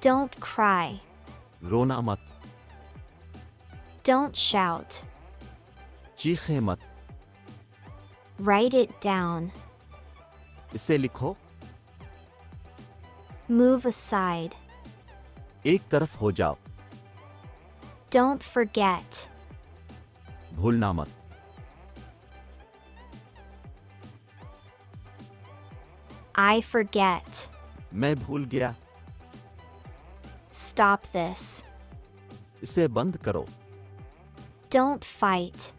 Don't cry. रोना मत, Don't shout. चीखें मत, Write it down. इसे लिखो, Move aside. एक तरफ हो जाओ, Don't forget. भूलना मत, I forget. मैं भूल गया, Stop this. इसे बंद करो, Don't fight.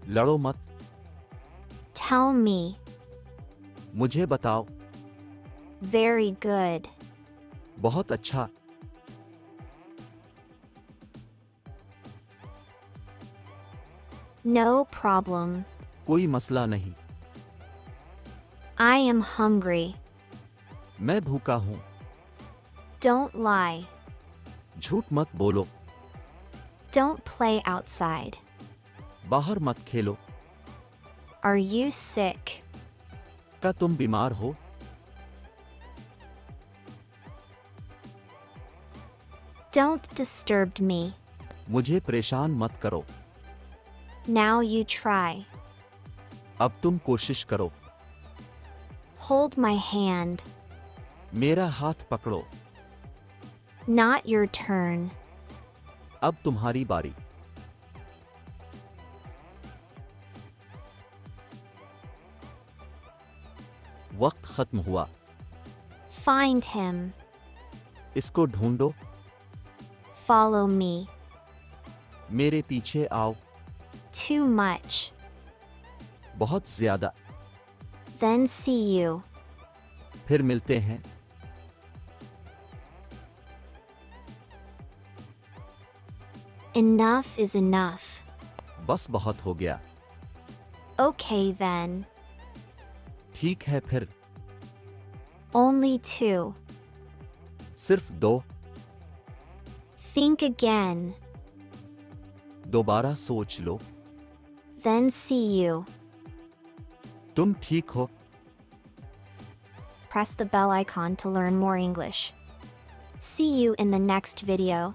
लड़ो मत, Tell me. मुझे बताओ, Very good. बहुत अच्छा, No problem. कोई मसला नहीं, I am hungry. मैं भूखा हूं, Don't lie. झूठ मत बोलो, Don't play outside. बाहर मत खेलो, Are you sick? क्या तुम बीमार हो? Don't disturb me. मुझे परेशान मत करो, Now you try. अब तुम कोशिश करो, Hold my hand. मेरा हाथ पकड़ो, Not your turn. अब तुम्हारी बारी, वक्त खत्म हुआ, Find him. इसको ढूंढो, Follow me. मेरे पीछे आओ, Too much. बहुत ज्यादा, Then see you. फिर मिलते हैं, Enough is enough. बस बहुत हो गया, Okay then. ठीक है फिर, Only two. सिर्फ दो, Think again. दोबारा सोच लो, Then see you. तुम ठीक हो, Press the bell icon to learn more English. See you in the next video.